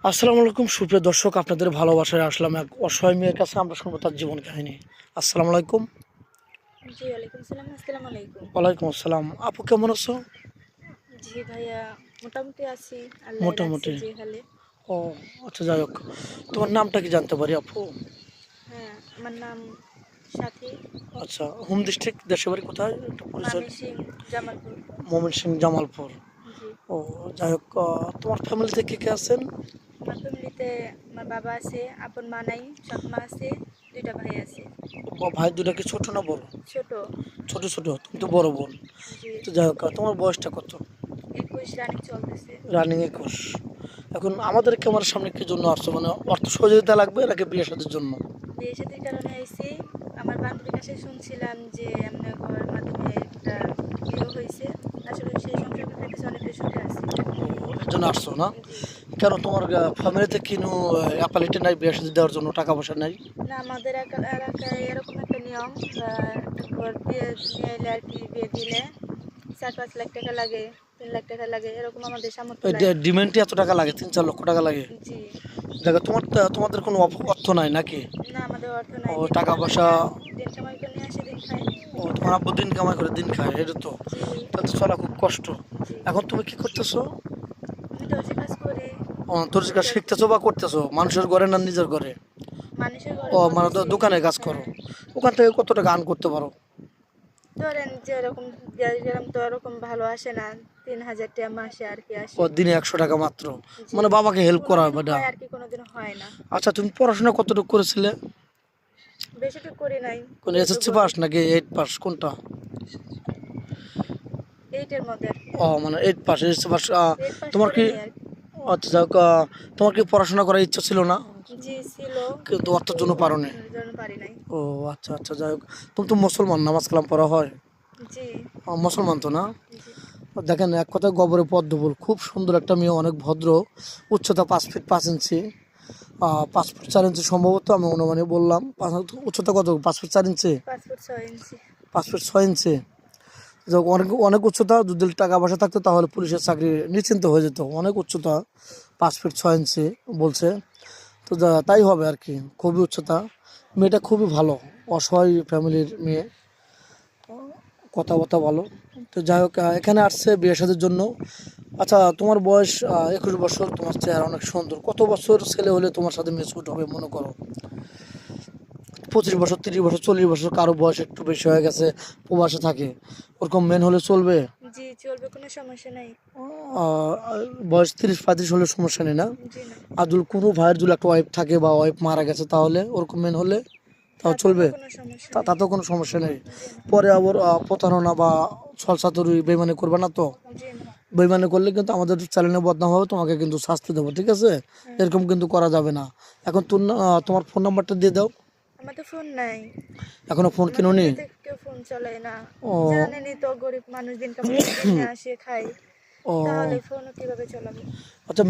আসসালামু আলাইকুম সুপ্রিয় দর্শক, আপনাদের ভালোবাসায় আসলাম এক অসহায় মেয়ের কাছে। আমরা শুনবো তার জীবন কাহিনী। আসসালামু আলাইকুম। জি, ওয়ালাইকুম সালাম। আসসালামু আলাইকুম। ওয়ালাইকুম আসসালাম। আপু কেমন আছো? জি ভাইয়া, মোটামুটি আছি। আল্লাহর রাখছে মোটামুটি। যে হালে। ও আচ্ছা, যাই হোক, তোমার নামটা কি জানতে পারি আপু? হ্যাঁ, আমার নাম সাথী। আচ্ছা, হোম ডিস্ট্রিক্ট, দেশের বাড়ি কোথায় একটা পরিচয়? সিং জামালপুর। ময়মনসিংহ, জামালপুর। জি, ও যাই হোক, তোমার ফ্যামিলিতে কে কে আছেন? আমার ফ্যামিলিতে আমার বাবা আছে, আপন মা নাই, সৎ মা আছে, দুইটা ভাই আছে। ভাই দুটা কি ছোট না বড়? ছোট। ছোট ছোট, তুমি তো বড় বোন। জি, তো যাই হোক, তোমার বয়সটা কত? 21 রানিং চলতেছে। রানিং 21। এখন আমাদের ক্যামেরার সামনে কি জন্য আসছো, মানে অর্থ সহযোগিতা লাগবে নাকি বিয়ে শাদীর জন্য? বিয়ে শাদীর কারণে আইছি। আমার বান্ধবীর কাছে শুনছিলাম যে আপনার ঘরের মাধ্যমে একটা বিয়ে হয়েছে। আসলে সেই সংসার করতে অনেকটা সুখে আছি। এর জন্য আসছো না? জি। কেন তোমার ফ্যামিলিতে কিনো অ্যাপালিটি নাই বিয়ে শাদী দেওয়ার জন্য, টাকা পয়সা নাই? না, আমাদের এলাকায় এরকম একটা নিয়ম, ঘর বিয়ে নিয়ে এলে আর কি, বিয়ে দিলে 4-5 লাখ টাকা লাগে, 3 লাখ টাকা লাগে, এরকম আমাদের সামর্থ্য নাই। ডিমান্ডে এত টাকা লাগে, 3-4 লক্ষ টাকা লাগে? জি। দেখো, তোমাদের কোনো অর্থ নাই নাকি? না, আমাদের অর্থ ও নাই, দিন টাকা কামাই করে পয়সা। দিন কামাই করে নিয়ে আসে, দিন খাই। ও তোমার আব্বু দিন কামাই করে দিন খায়, এটা তো জি। তাহলে তো চলা খুব কষ্ট। জি, এখন তুমি কি করতেছো? আমি দর্জি কাজ করি। তোর কাজ টুকটাক শিখতেছো বা করতেছো মানুষের ঘরে না নিজের ঘরে? মানুষের ও ঘরে মানে করতেছি। দোকানে কাজ করো? হ্যাঁ, ওখান থেকে কত টাকা আর্ন করতে পারো? ধরেন যে এরকম গেলাম তো এরকম ভালো আসে না, 3,000 টাকা মাসে আর কি ও আসে। দিনে 100 টাকা মাত্র? জি, মানে বাবাকে হেল্প করা কোনোদিন বেটা। হয় আর কি, কোনোদিন হয় না। আচ্ছা, তুমি পড়াশোনা কতটুকু করেছিলে? বেশিটুকু করি নাই, কোন যেহেতু এসএসসি পাস নাকি 8 পাস, কোনটা? 8-এর মধ্যে আর কি। ও মানে 8 পাস, এসএসসি পাস। 8 পাস তোমার করে কি, নেই আর কি। আচ্ছা যাক, তোমার কি পড়াশোনা করার ইচ্ছা ছিল না জি ছিল, কিন্তু কিন্তু অর্থের জন্য পারোনি? অর্থের জন্য পারি নাই। ও আচ্ছা আচ্ছা, যাই হোক, তুমি তো মুসলমান, নামাজ কালাম পড়া হয়? জি। মুসলমান তো না? জি। দেখেন, এক কথায় গবরে পদ্মফুল, খুব সুন্দর একটা মেয়ে, অনেক ভদ্র। উচ্চতা 5 ফিট 5 ইঞ্চি, 5 ফুট 4 ইঞ্চি সম্ভবত, আমি অনুমানে বললাম। উচ্চতা কত, 5 ফুট 4 ইঞ্চি? 5 ফুট 6 ইঞ্চি। 5 ফুট 6 ইঞ্চি। যাক, অনেক অনেক উচ্চতা। যদি টাকা পয়সা থাকতো তাহলে পুলিশের চাকরি নিশ্চিন্ত হয়ে যেত। অনেক উচ্চতা, 5 ফিট 6 ইঞ্চি বলছে। তো তাই হবে আর কি, খুবই উচ্চতা। মেয়েটা খুবই ভালো, অসহায় ফ্যামিলির মেয়ে, কথাবার্তা ভালো। তো যাই হোক, এখানে আসছে বিয়ে শাদীর জন্য। আচ্ছা, তোমার বয়স 21 বছর, তোমার চেহারা অনেক সুন্দর। কত বছর ছেলে হলে তোমার সাথে মিসফুট হবে মনে করো? 25 বছর, 30 বছর, 40 বছর, কারো বয়স একটু বেশি হয়ে গেছে, প্রবাসে থাকে, ওরকম মেন হলে চলবে? জি, চলবে, কোনো সমস্যা নাই। আহ, বয়স 30-35 হলে সমস্যা নেই না? জি না। আর যদি কোনো ভাইয়ের যদি একটা ওয়াইফ থাকে বা ওয়াইফ মারা গেছে, তাহলে ওরকম মেন হলে তাও চলবে? তাতেও কোনো সমস্যা নেই। তাতেও কোনো সমস্যা নেই? জি না। পরে আবার প্রতারণা বা ছলচাতুরি বেইমানি করবে না তো? জি না। বেইমানি করলে কিন্তু আমাদের চ্যানেলে বদনাম হবে, তোমাকে কিন্তু শাস্তি দেবো, ঠিক আছে? হ্যাঁ। এরকম কিন্তু করা যাবে না। এখন তোমার ফোন নাম্বারটা দিয়ে দাও। আমার তো ফোন নাই। এখনো ফোন আমার কিনোনি? ফ্যামিলিতে কেউ ফোন চালায় না। ও জানেনই তো, গরিব মানুষ, দিন কামাই করে দিনে আসে খাই, ও তাহলে ফোনও কিভাবে চালাবো? আচ্ছা।